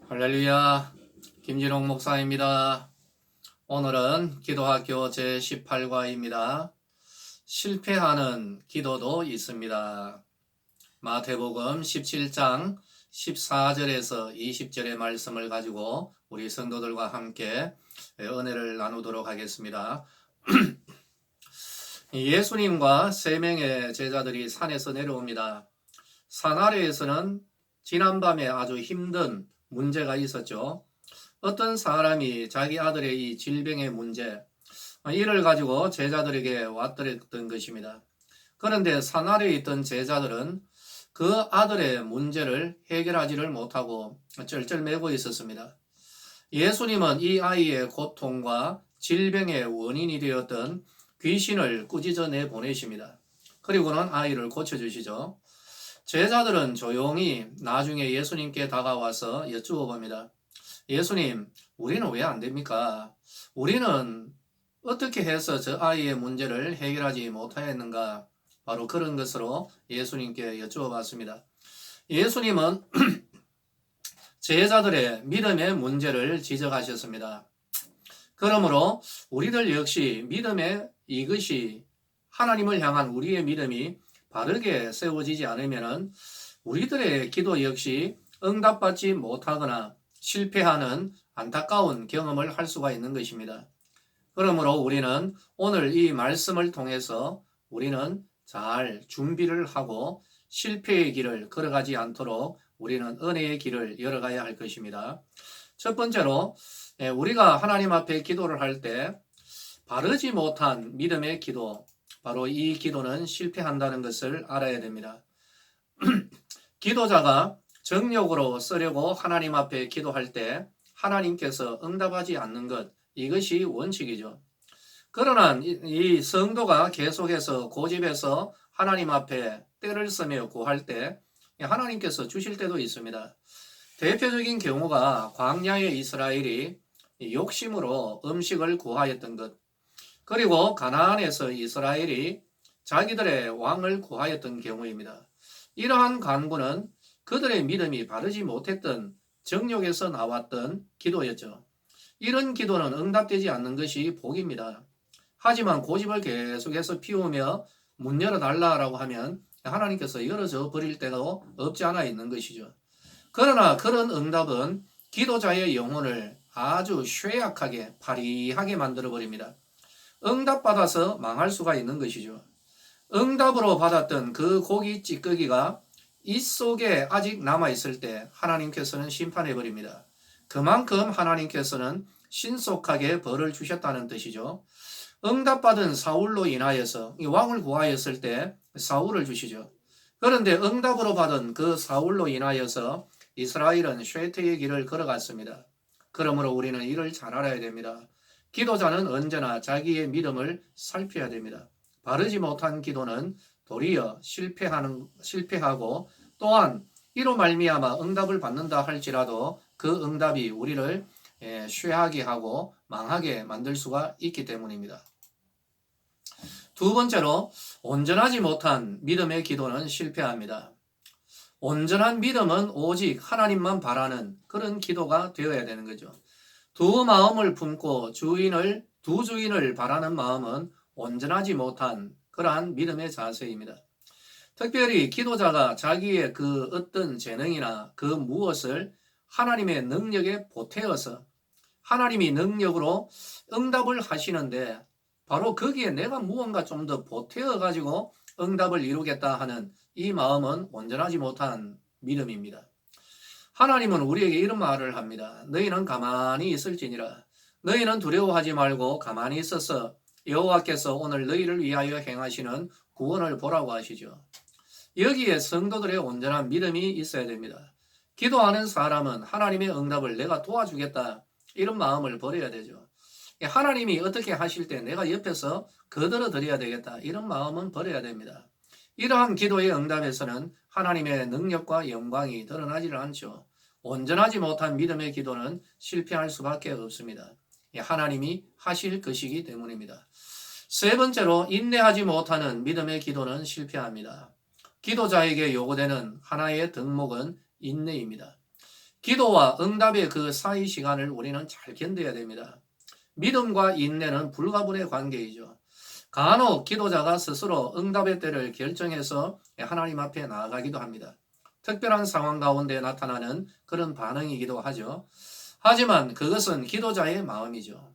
할렐루야, 김진홍 목사입니다. 오늘은 기도학교 제18과입니다. 실패하는 기도도 있습니다. 마태복음 17장 14절에서 20절의 말씀을 가지고 우리 성도들과 함께 은혜를 나누도록 하겠습니다. 예수님과 세 명의 제자들이 산에서 내려옵니다. 산 아래에서는 지난밤에 아주 힘든 문제가 있었죠. 어떤 사람이 자기 아들의 이 질병의 문제, 이를 가지고 제자들에게 왔던 것입니다. 그런데 산 아래에 있던 제자들은 그 아들의 문제를 해결하지를 못하고 쩔쩔매고 있었습니다. 예수님은 이 아이의 고통과 질병의 원인이 되었던 귀신을 꾸짖어 내보내십니다. 그리고는 아이를 고쳐주시죠. 제자들은 조용히 나중에 예수님께 다가와서 여쭈어 봅니다. 예수님, 우리는 왜 안 됩니까? 우리는 어떻게 해서 저 아이의 문제를 해결하지 못하였는가? 바로 그런 것으로 예수님께 여쭈어 봤습니다. 예수님은 제자들의 믿음의 문제를 지적하셨습니다. 그러므로 우리들 역시 믿음의 이것이 하나님을 향한 우리의 믿음이 바르게 세워지지 않으면 우리들의 기도 역시 응답받지 못하거나 실패하는 안타까운 경험을 할 수가 있는 것입니다. 그러므로 우리는 오늘 이 말씀을 통해서 우리는 잘 준비를 하고 실패의 길을 걸어가지 않도록 우리는 은혜의 길을 열어가야 할 것입니다. 첫 번째로 우리가 하나님 앞에 기도를 할 때 바르지 못한 믿음의 기도, 바로 이 기도는 실패한다는 것을 알아야 됩니다. 기도자가 정욕으로 쓰려고 하나님 앞에 기도할 때 하나님께서 응답하지 않는 것, 이것이 원칙이죠. 그러나 이 성도가 계속해서 고집해서 하나님 앞에 때를 쓰며 구할 때 하나님께서 주실 때도 있습니다. 대표적인 경우가 광야의 이스라엘이 욕심으로 음식을 구하였던 것, 그리고 가나안에서 이스라엘이 자기들의 왕을 구하였던 경우입니다. 이러한 간구는 그들의 믿음이 바르지 못했던 정욕에서 나왔던 기도였죠. 이런 기도는 응답되지 않는 것이 복입니다. 하지만 고집을 계속해서 피우며 문 열어달라고 하면 하나님께서 열어줘 버릴 때도 없지 않아 있는 것이죠. 그러나 그런 응답은 기도자의 영혼을 아주 쇠약하게 파리하게 만들어 버립니다. 응답받아서 망할 수가 있는 것이죠. 응답으로 받았던 그 고기 찌꺼기가 이 속에 아직 남아있을 때 하나님께서는 심판해 버립니다. 그만큼 하나님께서는 신속하게 벌을 주셨다는 뜻이죠. 응답받은 사울로 인하여서 왕을 구하였을 때 사울을 주시죠. 그런데 응답으로 받은 그 사울로 인하여서 이스라엘은 쇠퇴의 길을 걸어갔습니다. 그러므로 우리는 이를 잘 알아야 됩니다. 기도자는 언제나 자기의 믿음을 살펴야 됩니다. 바르지 못한 기도는 도리어 실패하고 또한 이로 말미암아 응답을 받는다 할지라도 그 응답이 우리를 쇠하게 하고 망하게 만들 수가 있기 때문입니다. 두 번째로 온전하지 못한 믿음의 기도는 실패합니다. 온전한 믿음은 오직 하나님만 바라는 그런 기도가 되어야 되는 거죠. 두 마음을 품고 두 주인을 바라는 마음은 온전하지 못한 그러한 믿음의 자세입니다. 특별히 기도자가 자기의 그 어떤 재능이나 그 무엇을 하나님의 능력에 보태어서 하나님이 능력으로 응답을 하시는데 바로 거기에 내가 무언가 좀 더 보태어 가지고 응답을 이루겠다 하는 이 마음은 온전하지 못한 믿음입니다. 하나님은 우리에게 이런 말을 합니다. 너희는 가만히 있을지니라. 너희는 두려워하지 말고 가만히 있어서 여호와께서 오늘 너희를 위하여 행하시는 구원을 보라고 하시죠. 여기에 성도들의 온전한 믿음이 있어야 됩니다. 기도하는 사람은 하나님의 응답을 내가 도와주겠다, 이런 마음을 버려야 되죠. 하나님이 어떻게 하실 때 내가 옆에서 거들어 드려야 되겠다, 이런 마음은 버려야 됩니다. 이러한 기도의 응답에서는 하나님의 능력과 영광이 드러나지를 않죠. 온전하지 못한 믿음의 기도는 실패할 수밖에 없습니다. 하나님이 하실 것이기 때문입니다. 세 번째로 인내하지 못하는 믿음의 기도는 실패합니다. 기도자에게 요구되는 하나의 덕목은 인내입니다. 기도와 응답의 그 사이 시간을 우리는 잘 견뎌야 됩니다. 믿음과 인내는 불가분의 관계이죠. 간혹 기도자가 스스로 응답의 때를 결정해서 하나님 앞에 나아가기도 합니다. 특별한 상황 가운데 나타나는 그런 반응이기도 하죠. 하지만 그것은 기도자의 마음이죠.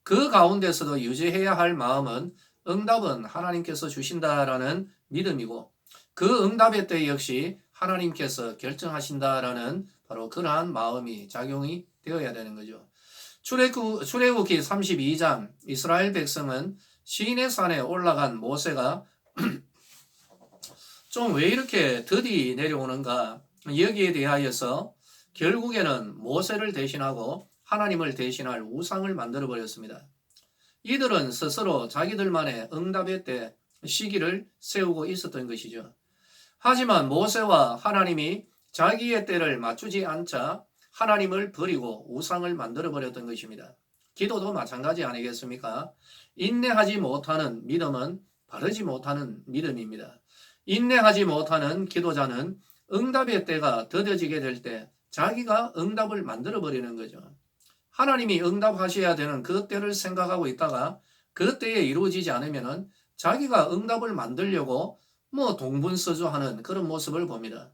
그 가운데서도 유지해야 할 마음은 응답은 하나님께서 주신다라는 믿음이고 그 응답의 때 역시 하나님께서 결정하신다라는 바로 그러한 마음이 작용이 되어야 되는 거죠. 출애굽기 32장 이스라엘 백성은 시인의 산에 올라간 모세가 좀 왜 이렇게 더디 내려오는가 여기에 대하여서 결국에는 모세를 대신하고 하나님을 대신할 우상을 만들어 버렸습니다. 이들은 스스로 자기들만의 응답의 때 시기를 세우고 있었던 것이죠. 하지만 모세와 하나님이 자기의 때를 맞추지 않자 하나님을 버리고 우상을 만들어 버렸던 것입니다. 기도도 마찬가지 아니겠습니까? 인내하지 못하는 믿음은 바르지 못하는 믿음입니다. 인내하지 못하는 기도자는 응답의 때가 더뎌지게 될 때 자기가 응답을 만들어 버리는 거죠. 하나님이 응답하셔야 되는 그 때를 생각하고 있다가 그 때에 이루어지지 않으면 자기가 응답을 만들려고 동분서주하는 그런 모습을 봅니다.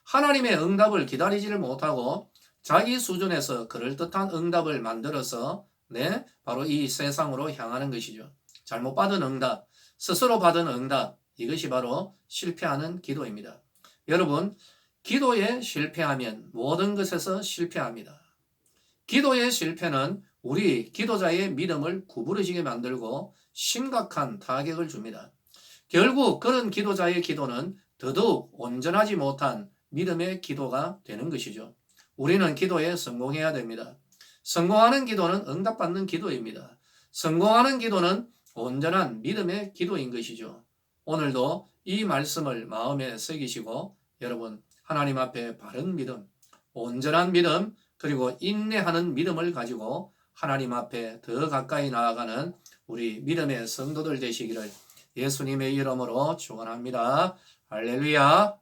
하나님의 응답을 기다리지를 못하고 자기 수준에서 그럴듯한 응답을 만들어서 바로 이 세상으로 향하는 것이죠. 잘못 받은 응답, 스스로 받은 응답, 이것이 바로 실패하는 기도입니다. 여러분, 기도에 실패하면 모든 것에서 실패합니다. 기도의 실패는 우리 기도자의 믿음을 구부러지게 만들고 심각한 타격을 줍니다. 결국 그런 기도자의 기도는 더더욱 온전하지 못한 믿음의 기도가 되는 것이죠. 우리는 기도에 성공해야 됩니다. 성공하는 기도는 응답받는 기도입니다. 성공하는 기도는 온전한 믿음의 기도인 것이죠. 오늘도 이 말씀을 마음에 새기시고 여러분 하나님 앞에 바른 믿음, 온전한 믿음, 그리고 인내하는 믿음을 가지고 하나님 앞에 더 가까이 나아가는 우리 믿음의 성도들 되시기를 예수님의 이름으로 축원합니다. 할렐루야.